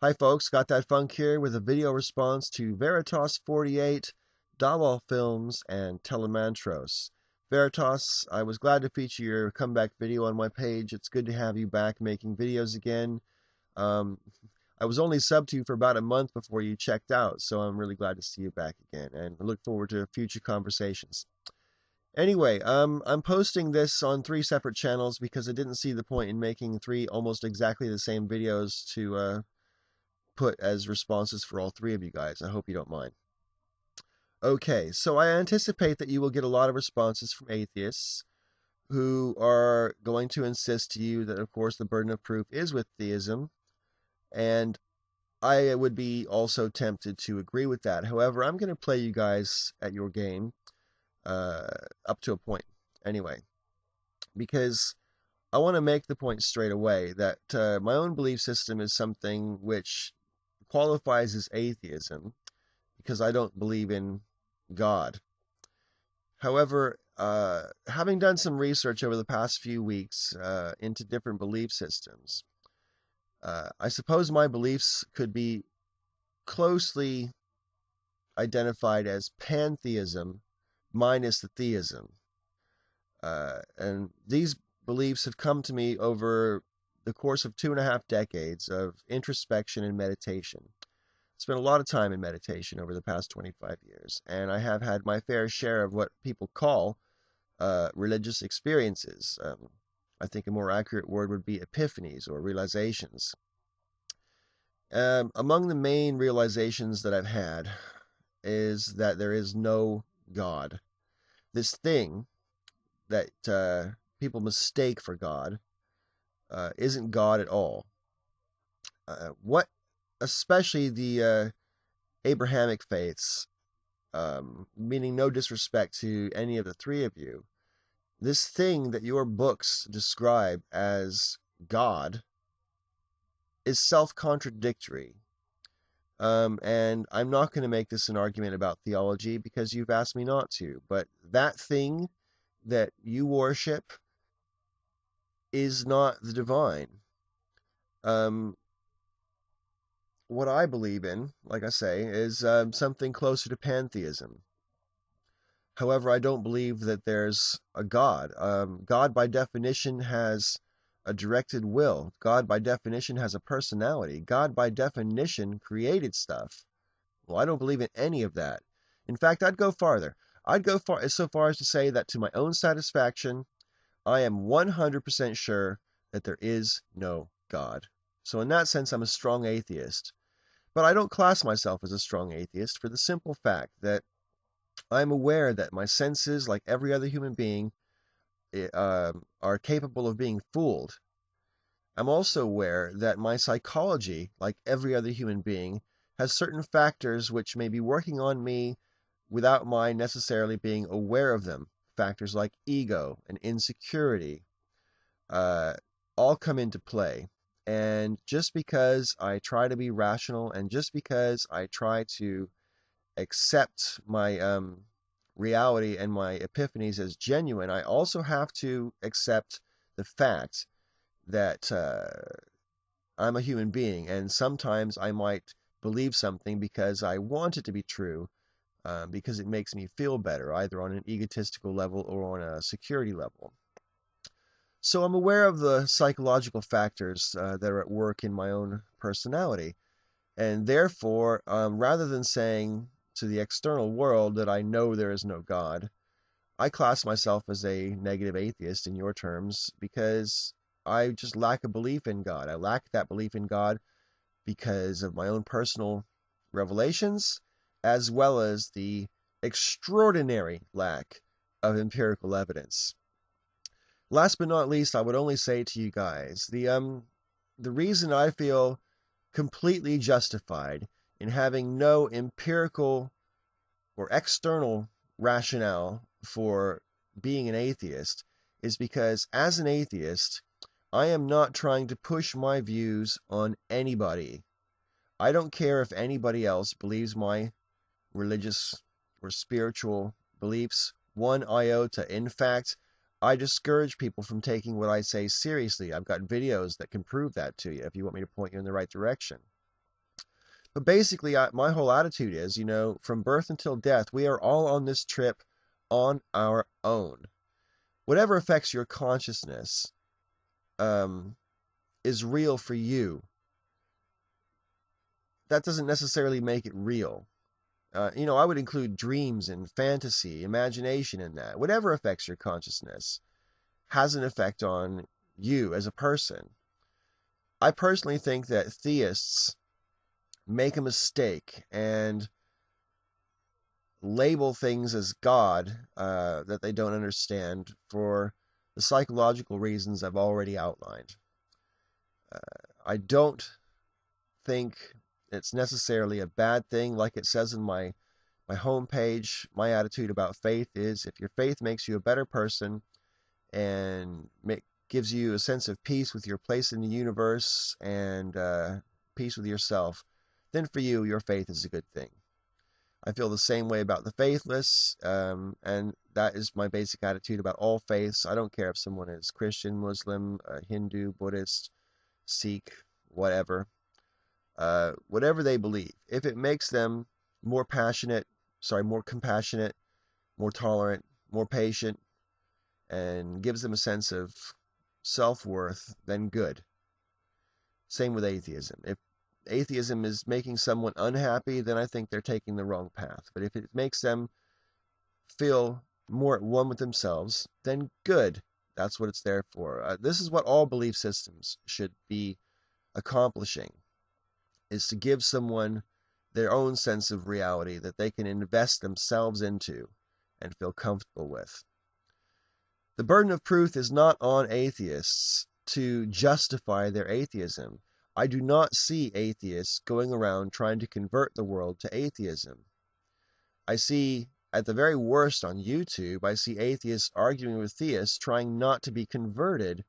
Hi folks, Got That Funk here with a video response to Veritas 48, dawahfilms, and Telemantros. Veritas, I was glad to feature your comeback video on my page. It's good to have you back making videos again. Um, I was only subbed to you for about a month before you checked out, so I'm really glad to see you back again, and I look forward to future conversations. Anyway, I'm posting this on 3 separate channels because I didn't see the point in making 3 almost exactly the same videos to put as responses for all 3 of you guys. I hope you don't mind. Okay, so I anticipate that you will get a lot of responses from atheists who are going to insist to you that, of course, the burden of proof is with theism, and I would be also tempted to agree with that. However, I'm going to play you guys at your game uh, up to a point anyway, because I want to make the point straight away that my own belief system is something which qualifies as atheism because I don't believe in God. However, having done some research over the past few weeks into different belief systems, I suppose my beliefs could be closely identified as pantheism minus the theism. And these beliefs have come to me over the course of 2.5 decades of introspection and meditation. Spent a lot of time in meditation over the past 25 years, and I have had my fair share of what people call religious experiences. I think a more accurate word would be epiphanies or realizations. Among the main realizations that I've had is that there is no God. This thing that people mistake for God isn't God at all. What, especially the Abrahamic faiths, meaning no disrespect to any of the 3 of you, this thing that your books describe as God is self-contradictory. And I'm not going to make this an argument about theology because you've asked me not to, but that thing that you worship is not the divine. Um, what I believe in, like I say, is something closer to pantheism. However, I don't believe that there's a God. God, by definition, has a directed will. God, by definition, has a personality. God, by definition, created stuff. Well, I don't believe in any of that. In fact, I'd go farther. I'd go so far as to say that to my own satisfaction, I am 100% sure that there is no God. So in that sense, I'm a strong atheist. But I don't class myself as a strong atheist for the simple fact that I'm aware that my senses, like every other human being, are capable of being fooled. I'm also aware that my psychology, like every other human being, has certain factors which may be working on me without my necessarily being aware of them. Factors like ego and insecurity uh, all come into play. And just because I try to be rational and just because I try to accept my reality and my epiphanies as genuine, I also have to accept the fact that I'm a human being, and sometimes I might believe something because I want it to be true, because it makes me feel better, either on an egotistical level or on a security level. So I'm aware of the psychological factors that are at work in my own personality. And therefore, rather than saying to the external world that I know there is no God, I class myself as a negative atheist in your terms because I just lack a belief in God. I lack that belief in God because of my own personal revelations, as well as the extraordinary lack of empirical evidence. Last but not least, I would only say to you guys, the reason I feel completely justified in having no empirical or external rationale for being an atheist is because as an atheist, I am not trying to push my views on anybody. I don't care if anybody else believes my religious or spiritual beliefs one iota. In fact, I discourage people from taking what I say seriously. I've got videos that can prove that to you if you want me to point you in the right direction. But basically, my whole attitude is, from birth until death, we are all on this trip on our own. Whatever affects your consciousness um, is real for you. That doesn't necessarily make it real. I would include dreams and fantasy, imagination in that. Whatever affects your consciousness has an effect on you as a person. I personally think that theists make a mistake and label things as God that they don't understand for the psychological reasons I've already outlined. I don't think it's necessarily a bad thing. Like it says in my homepage, my attitude about faith is if your faith makes you a better person and gives you a sense of peace with your place in the universe and peace with yourself, then for you, your faith is a good thing. I feel the same way about the faithless, and that is my basic attitude about all faiths. I don't care if someone is Christian, Muslim, Hindu, Buddhist, Sikh, whatever. Whatever they believe. If it makes them more more compassionate, more tolerant, more patient, and gives them a sense of self-worth, then good. Same with atheism. If atheism is making someone unhappy, then I think they're taking the wrong path. But if it makes them feel more at one with themselves, then good. That's what it's there for. This is what all belief systems should be accomplishing, is to give someone their own sense of reality that they can invest themselves into and feel comfortable with. The burden of proof is not on atheists to justify their atheism. I do not see atheists going around trying to convert the world to atheism. I see, at the very worst on YouTube, I see atheists arguing with theists trying not to be converted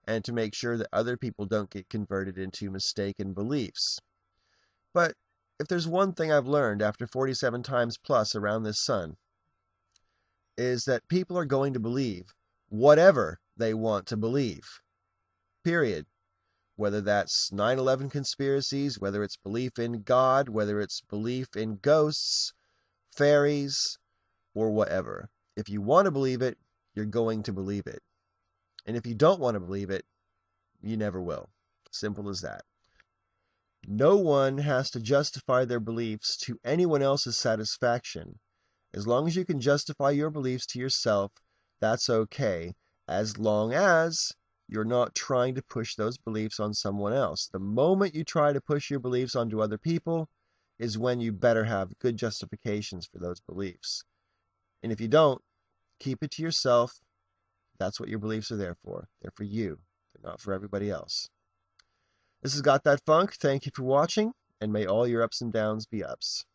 and to make sure that other people don't get converted into mistaken beliefs. But if there's one thing I've learned after 47 times plus around this sun, is that people are going to believe whatever they want to believe. Period. Whether that's 9/11 conspiracies, whether it's belief in God, whether it's belief in ghosts, fairies, or whatever. If you want to believe it, you're going to believe it. And if you don't want to believe it, you never will. Simple as that. No one has to justify their beliefs to anyone else's satisfaction. As long as you can justify your beliefs to yourself, that's okay, as long as you're not trying to push those beliefs on someone else. The moment you try to push your beliefs onto other people is when you better have good justifications for those beliefs. And if you don't, keep it to yourself. That's what your beliefs are there for. They're for you. They're not for everybody else. This has Got That Funk. Thank you for watching, and may all your ups and downs be ups.